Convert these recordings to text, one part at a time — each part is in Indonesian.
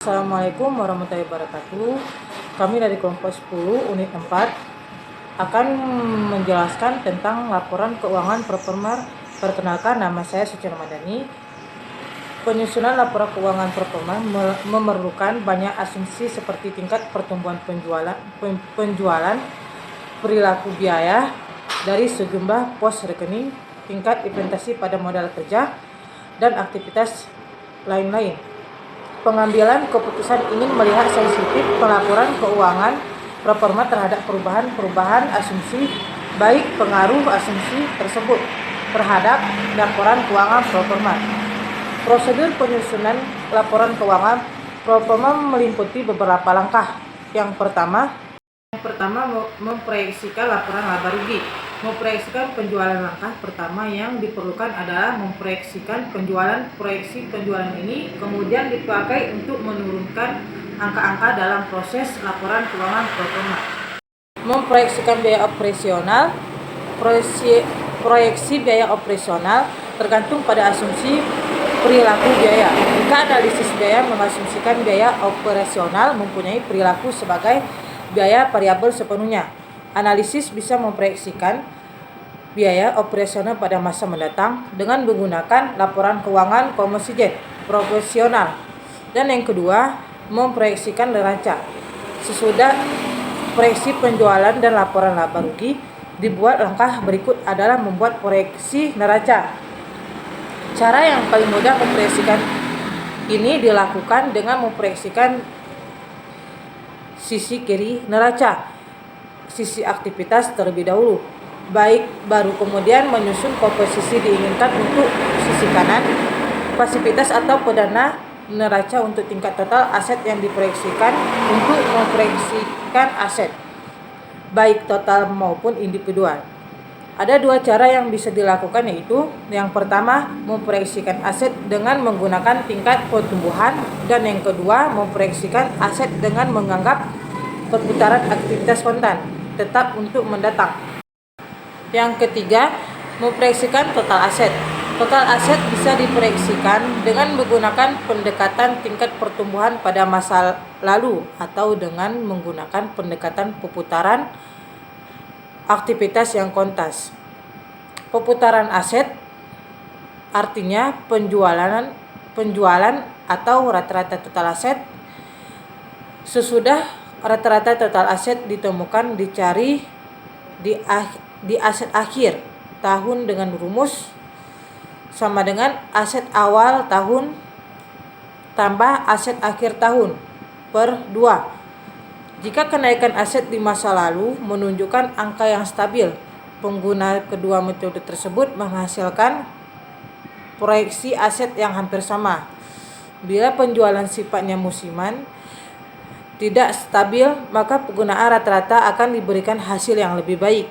Assalamualaikum warahmatullahi wabarakatuh. Kami dari kelompok 10 unit 4 akan menjelaskan tentang laporan keuangan Performer. Perkenalkan, nama saya Suci Ramadhani. Penyusunan laporan keuangan Performer memerlukan banyak asumsi seperti tingkat pertumbuhan penjualan, perilaku biaya dari sejumlah pos rekening, tingkat investasi pada modal kerja, dan aktivitas lain-lain. Pengambilan keputusan ingin melihat sensitif pelaporan keuangan Performer terhadap perubahan asumsi, baik pengaruh asumsi tersebut terhadap laporan keuangan Performer. Prosedur penyusunan laporan keuangan Performer meliputi beberapa langkah. Yang pertama, memproyeksikan laporan laba rugi. Memproyeksikan penjualan. Langkah pertama yang diperlukan adalah memproyeksikan penjualan. Proyeksi penjualan ini kemudian dipakai untuk menurunkan angka-angka dalam proses laporan keuangan Performer. Memproyeksikan biaya operasional. Proyeksi biaya operasional tergantung pada asumsi perilaku biaya. Jika analisis biaya mengasumsikan biaya operasional mempunyai perilaku sebagai biaya variabel sepenuhnya, analisis bisa memproyeksikan biaya operasional pada masa mendatang dengan menggunakan laporan keuangan komersial profesional. Dan yang kedua, memproyeksikan neraca. Sesudah proyeksi penjualan dan laporan laba rugi dibuat, langkah berikut adalah membuat proyeksi neraca. Cara yang paling mudah memproyeksikan ini dilakukan dengan memproyeksikan sisi kiri neraca, sisi aktivitas terlebih dahulu, baru kemudian menyusun komposisi diinginkan untuk sisi kanan, pasifitas atau pedana neraca untuk tingkat total aset yang diproyeksikan untuk memproyeksikan aset, baik total maupun individual. Ada dua cara yang bisa dilakukan, yaitu yang pertama memproyeksikan aset dengan menggunakan tingkat pertumbuhan, dan yang kedua memproyeksikan aset dengan menganggap perputaran aktivitas kontan tetap untuk mendatang. Yang ketiga, memproyeksikan total aset. Total aset bisa diproyeksikan dengan menggunakan pendekatan tingkat pertumbuhan pada masa lalu atau dengan menggunakan pendekatan perputaran aktivitas yang kontas. Perputaran aset artinya penjualan atau rata-rata total aset. Sesudah rata-rata total aset ditemukan, dicari di aset akhir tahun dengan rumus sama dengan aset awal tahun tambah aset akhir tahun per 2. Jika kenaikan aset di masa lalu menunjukkan angka yang stabil, pengguna kedua metode tersebut menghasilkan proyeksi aset yang hampir sama. Bila penjualan sifatnya musiman, tidak stabil, maka penggunaan rata-rata akan diberikan hasil yang lebih baik.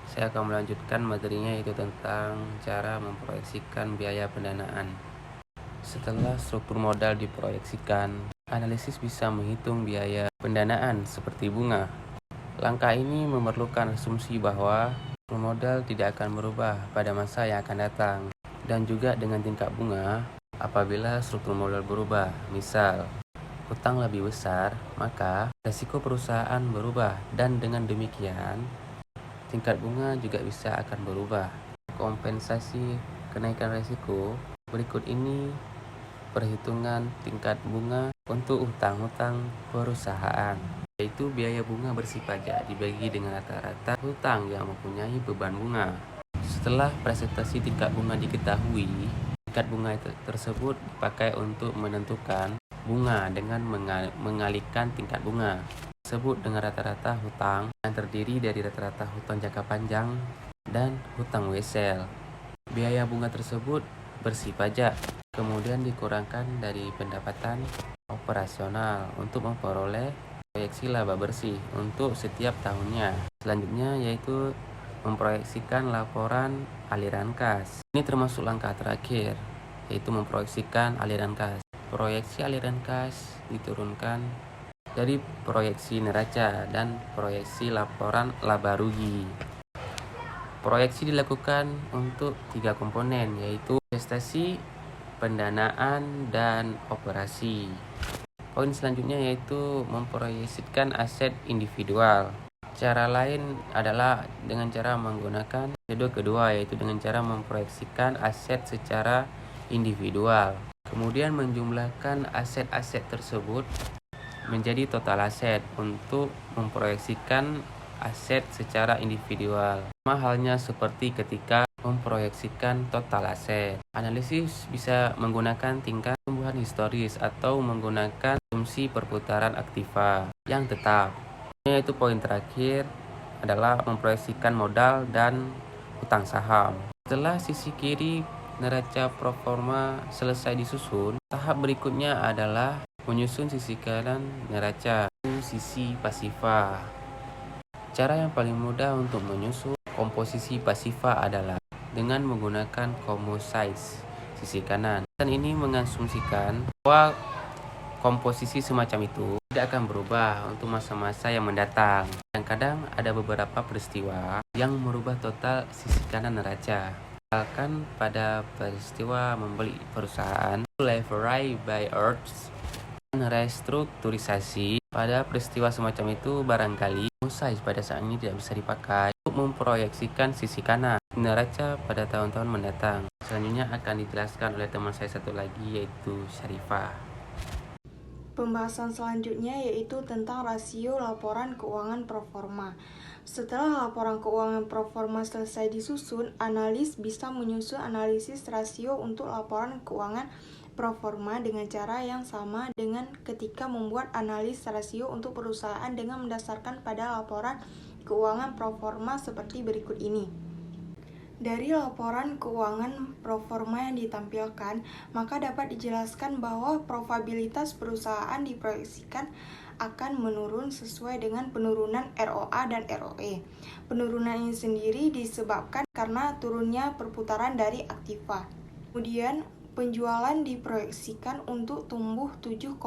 Saya akan melanjutkan materinya, yaitu tentang cara memproyeksikan biaya pendanaan. Setelah struktur modal diproyeksikan, analisis bisa menghitung biaya pendanaan seperti bunga. Langkah ini memerlukan asumsi bahwa struktur modal tidak akan berubah pada masa yang akan datang, dan juga dengan tingkat bunga apabila struktur modal berubah. Misal, hutang lebih besar, maka resiko perusahaan berubah, dan dengan demikian tingkat bunga juga bisa akan berubah. Kompensasi kenaikan resiko berikut ini perhitungan tingkat bunga untuk hutang-hutang perusahaan, yaitu biaya bunga bersih pajak dibagi dengan rata-rata hutang yang mempunyai beban bunga. Setelah presentasi tingkat bunga diketahui, tingkat bunga tersebut dipakai untuk menentukan bunga dengan mengalihkan tingkat bunga tersebut dengan rata-rata hutang yang terdiri dari rata-rata hutang jangka panjang dan hutang wesel. Biaya bunga tersebut bersih pajak, kemudian dikurangkan dari pendapatan operasional untuk memperoleh proyeksi laba bersih untuk setiap tahunnya. Selanjutnya yaitu memproyeksikan laporan aliran kas. Ini termasuk langkah terakhir, yaitu memproyeksikan aliran kas. Proyeksi aliran kas diturunkan dari proyeksi neraca dan proyeksi laporan laba rugi. Proyeksi dilakukan untuk 3 komponen, yaitu investasi, pendanaan, dan operasi. Poin selanjutnya yaitu memproyeksikan aset individual. Cara lain adalah dengan cara menggunakan metode kedua, yaitu dengan cara memproyeksikan aset secara individual. Kemudian menjumlahkan aset-aset tersebut menjadi total aset untuk memproyeksikan aset secara individual. Sama halnya seperti ketika memproyeksikan total aset. Analisis bisa menggunakan tingkat pertumbuhan historis atau menggunakan asumsi perputaran aktiva yang tetap. Yaitu poin terakhir adalah memproyeksikan modal dan hutang saham. Setelah sisi kiri neraca proforma selesai disusun, tahap berikutnya adalah menyusun sisi kanan neraca, sisi pasifa. Cara yang paling mudah untuk menyusun komposisi pasifa adalah dengan menggunakan composite sisi kanan. Dan ini mengasumsikan bahwa komposisi semacam itu tidak akan berubah untuk masa-masa yang mendatang. Kadang-kadang ada beberapa peristiwa yang merubah total sisi kanan neraca. Misalkan pada peristiwa membeli perusahaan, leverage buyouts, dan restrukturisasi. Pada peristiwa semacam itu barangkali size pada saat ini tidak bisa dipakai untuk memproyeksikan sisi kanan neraca pada tahun-tahun mendatang. Selanjutnya akan dijelaskan oleh teman saya satu lagi, yaitu Syarifah. Pembahasan selanjutnya yaitu tentang rasio laporan keuangan proforma. Setelah laporan keuangan proforma selesai disusun, analis bisa menyusun analisis rasio untuk laporan keuangan proforma dengan cara yang sama dengan ketika membuat analis rasio untuk perusahaan dengan mendasarkan pada laporan keuangan proforma seperti berikut ini. Dari laporan keuangan proforma yang ditampilkan, maka dapat dijelaskan bahwa probabilitas perusahaan diproyeksikan akan menurun sesuai dengan penurunan ROA dan ROE. Penurunan ini sendiri disebabkan karena turunnya perputaran dari aktiva. Kemudian, penjualan diproyeksikan untuk tumbuh 7,4%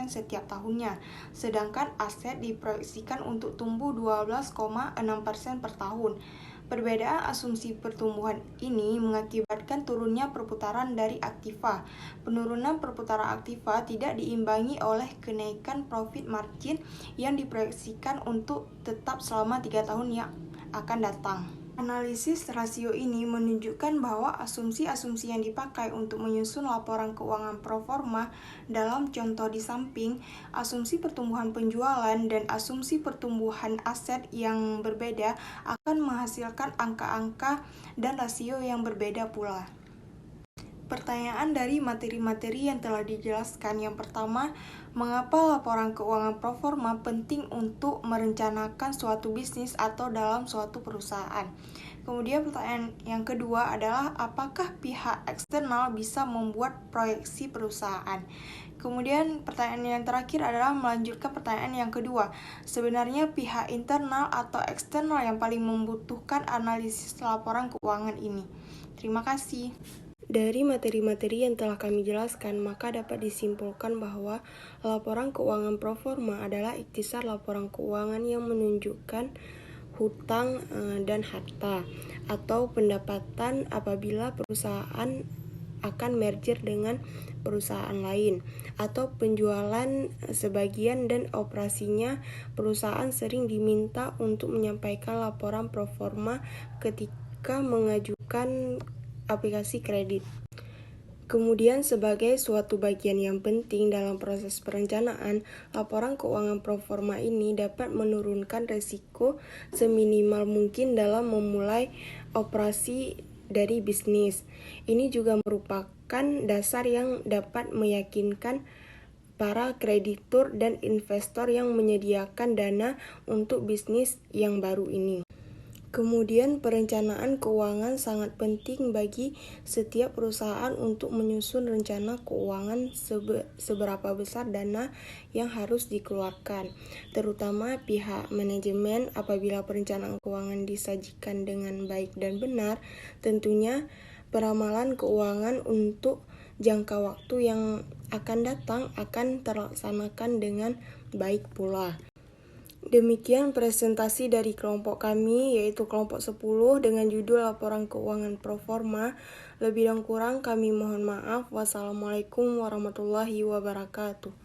setiap tahunnya, sedangkan aset diproyeksikan untuk tumbuh 12,6% per tahun. Perbedaan asumsi pertumbuhan ini mengakibatkan turunnya perputaran dari aktiva. Penurunan perputaran aktiva tidak diimbangi oleh kenaikan profit margin yang diproyeksikan untuk tetap selama 3 tahun yang akan datang. Analisis rasio ini menunjukkan bahwa asumsi-asumsi yang dipakai untuk menyusun laporan keuangan proforma dalam contoh di samping, asumsi pertumbuhan penjualan dan asumsi pertumbuhan aset yang berbeda akan menghasilkan angka-angka dan rasio yang berbeda pula. Pertanyaan dari materi-materi yang telah dijelaskan. Yang pertama, mengapa laporan keuangan proforma penting untuk merencanakan suatu bisnis atau dalam suatu perusahaan? Kemudian pertanyaan yang kedua adalah apakah pihak eksternal bisa membuat proyeksi perusahaan? Kemudian pertanyaan yang terakhir adalah melanjutkan pertanyaan yang kedua. Sebenarnya pihak internal atau eksternal yang paling membutuhkan analisis laporan keuangan ini? Terima kasih. Dari materi-materi yang telah kami jelaskan, maka dapat disimpulkan bahwa laporan keuangan proforma adalah ikhtisar laporan keuangan yang menunjukkan hutang dan harta atau pendapatan apabila perusahaan akan merger dengan perusahaan lain, atau penjualan sebagian dan operasinya. Perusahaan sering diminta untuk menyampaikan laporan proforma ketika mengajukan aplikasi kredit. Kemudian sebagai suatu bagian yang penting dalam proses perencanaan, laporan keuangan proforma ini dapat menurunkan risiko seminimal mungkin dalam memulai operasi dari bisnis. Ini juga merupakan dasar yang dapat meyakinkan para kreditur dan investor yang menyediakan dana untuk bisnis yang baru ini. Kemudian perencanaan keuangan sangat penting bagi setiap perusahaan untuk menyusun rencana keuangan seberapa besar dana yang harus dikeluarkan, terutama pihak manajemen. Apabila perencanaan keuangan disajikan dengan baik dan benar, tentunya peramalan keuangan untuk jangka waktu yang akan datang akan terlaksanakan dengan baik pula. Demikian presentasi dari kelompok kami, yaitu kelompok 10 dengan judul laporan keuangan proforma. Lebih dan kurang kami mohon maaf. Wassalamualaikum warahmatullahi wabarakatuh.